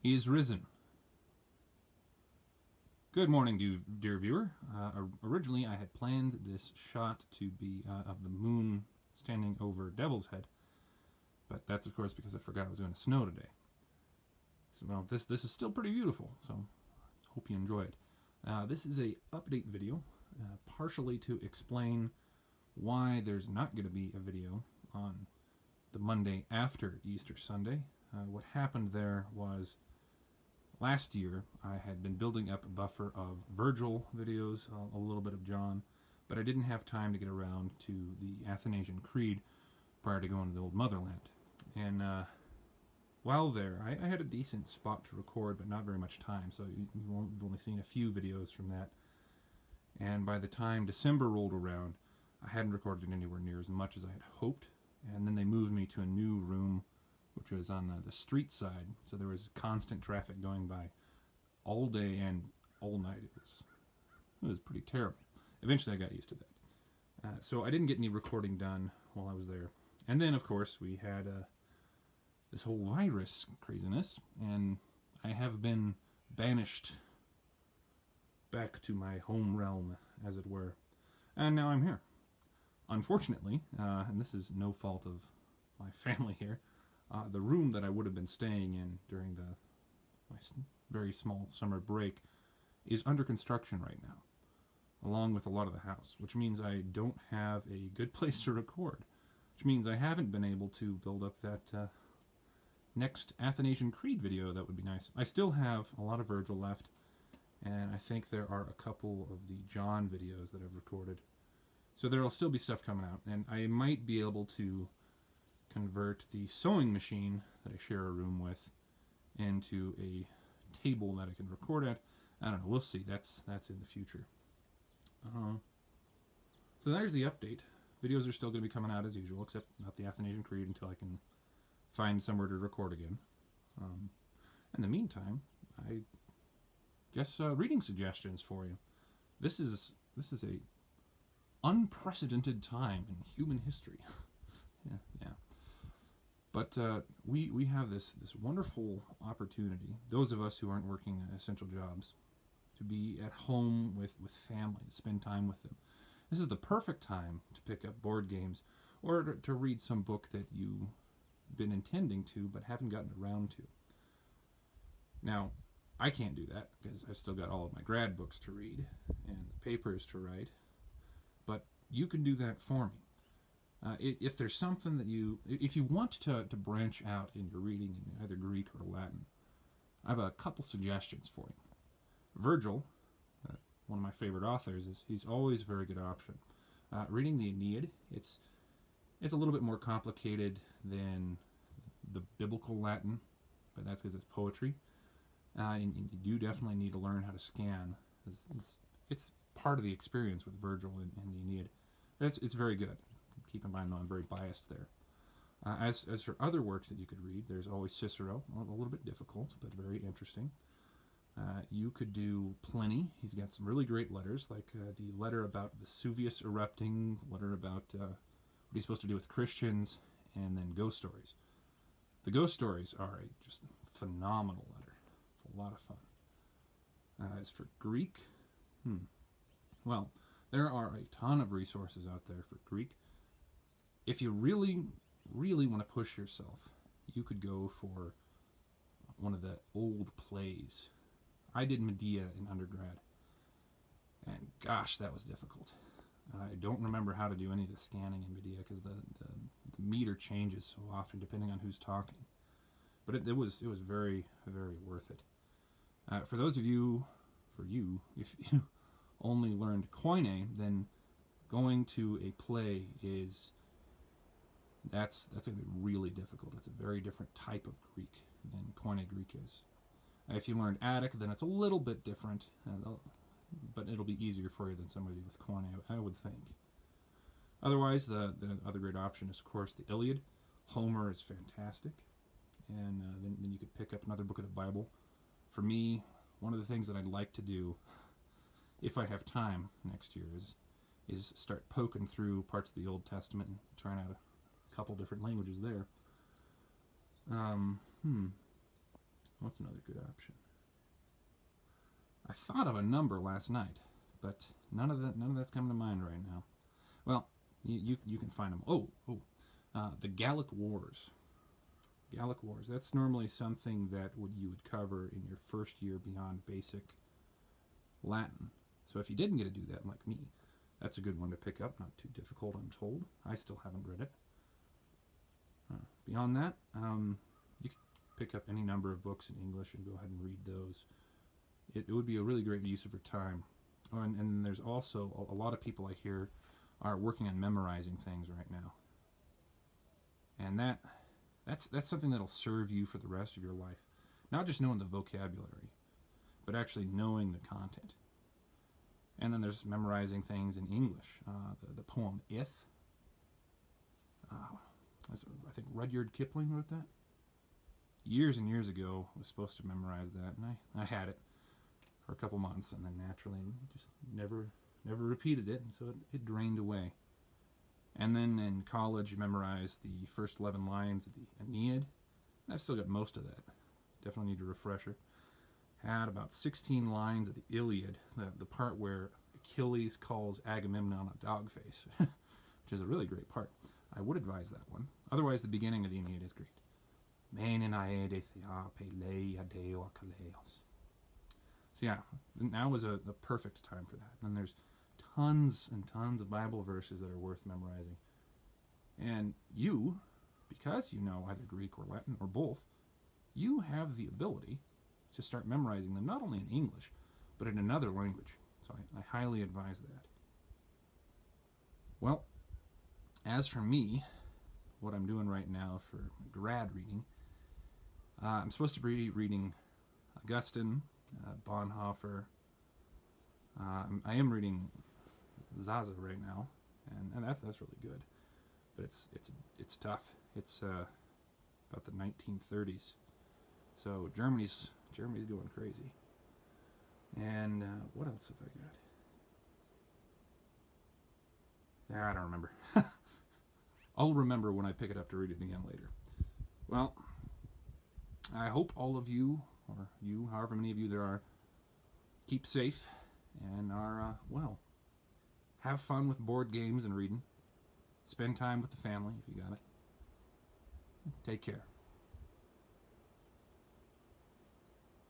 He is risen. Good morning, dear viewer. Originally, I had planned this shot to be of the moon standing over Devil's Head, but that's of course because I forgot it was going to snow today. So, well, this is still pretty beautiful. So, hope you enjoy it. This is a update video, partially to explain why there's not going to be a video on the Monday after Easter Sunday. What happened there was, last year I had been building up a buffer of Virgil videos, a little bit of John, but I didn't have time to get around to the Athanasian Creed prior to going to the old motherland. And while there, I had a decent spot to record, but not very much time, so you've only seen a few videos from that. And by the time December rolled around, I hadn't recorded anywhere near as much as I had hoped, and then they moved me to a new room, which was on the street side, so there was constant traffic going by all day and all night. It was pretty terrible. Eventually I got used to that. So I didn't get any recording done while I was there. And then, of course, we had this whole virus craziness, and I have been banished back to my home realm, as it were. And now I'm here. Unfortunately, and this is no fault of my family here, the room that I would have been staying in during my very small summer break is under construction right now, along with a lot of the house, which means I don't have a good place to record, which means I haven't been able to build up that next Athanasian Creed video that would be nice. I still have a lot of Virgil left, and I think there are a couple of the John videos that I've recorded. So there will still be stuff coming out, and I might be able to convert the sewing machine that I share a room with into a table that I can record at. I don't know, we'll see. That's in the future. So there's the update. Videos are still going to be coming out as usual, except not the Athanasian Creed until I can find somewhere to record again. In the meantime, I guess reading suggestions for you. This is a unprecedented time in human history. yeah. But we have this wonderful opportunity, those of us who aren't working essential jobs, to be at home with family, to spend time with them. This is the perfect time to pick up board games or to read some book that you've been intending to but haven't gotten around to. Now, I can't do that because I've still got all of my grad books to read and the papers to write, but you can do that for me. If there's something that if you want to branch out in your reading in either Greek or Latin, I have a couple suggestions for you. Virgil, one of my favorite authors, he's always a very good option. Reading the Aeneid, it's a little bit more complicated than the biblical Latin, but that's because it's poetry. And you do definitely need to learn how to scan. It's part of the experience with Virgil and the Aeneid. It's very good. Keep in mind, though, I'm very biased there. As for other works that you could read, there's always Cicero, a little bit difficult, but very interesting. You could do Pliny. He's got some really great letters, like the letter about Vesuvius erupting, letter about what he's supposed to do with Christians, and then ghost stories. The ghost stories are a just phenomenal letter. It's a lot of fun. As for Greek, well, there are a ton of resources out there for Greek. If you really, really want to push yourself, you could go for one of the old plays. I did Medea in undergrad, and gosh, that was difficult. I don't remember how to do any of the scanning in Medea because the meter changes so often depending on who's talking. But it was very, very worth it. For those of you, if you only learned Koine, then going to a play that's going to be really difficult. It's a very different type of Greek than Koine Greek is. If you learned Attic, then it's a little bit different, but it'll be easier for you than somebody with Koine, I would think. Otherwise, the other great option is, of course, the Iliad. Homer is fantastic, and then you could pick up another book of the Bible. For me, one of the things that I'd like to do, if I have time next year, is start poking through parts of the Old Testament and trying out a couple different languages there. What's another good option? I thought of a number last night, but none of that's coming to mind right now. Well, you can find them. The Gallic Wars. Gallic Wars. That's normally something that you would cover in your first year beyond basic Latin. So if you didn't get to do that, like me, that's a good one to pick up. Not too difficult, I'm told. I still haven't read it. Beyond that, you can pick up any number of books in English and go ahead and read those. It would be a really great use of your time. Oh, and there's also a lot of people I hear are working on memorizing things right now. And that's something that'll serve you for the rest of your life. Not just knowing the vocabulary, but actually knowing the content. And then there's memorizing things in English. The poem If. I think Rudyard Kipling wrote that. Years and years ago, I was supposed to memorize that, and I had it for a couple months, and then naturally just never repeated it, and so it drained away. And then in college, memorized the first 11 lines of the Aeneid. And I still got most of that. Definitely need a refresher. Had about 16 lines of the Iliad, the part where Achilles calls Agamemnon a dog face, which is a really great part. I would advise that one. Otherwise, the beginning of the Aeneid is great. Menin aede theape lei adeo akaleos. So yeah, now is the perfect time for that. And there's tons and tons of Bible verses that are worth memorizing. And you, because you know either Greek or Latin or both, you have the ability to start memorizing them not only in English, but in another language. So I highly advise that. Well, as for me, what I'm doing right now for grad reading, I'm supposed to be reading Augustine, Bonhoeffer. I am reading Zaza right now, and that's really good. But it's tough. It's about the 1930s, so Germany's going crazy. And what else have I got? Yeah, I don't remember. I'll remember when I pick it up to read it again later. Well, I hope all of you, or you, however many of you there are, keep safe and are, have fun with board games and reading. Spend time with the family if you got it. Take care.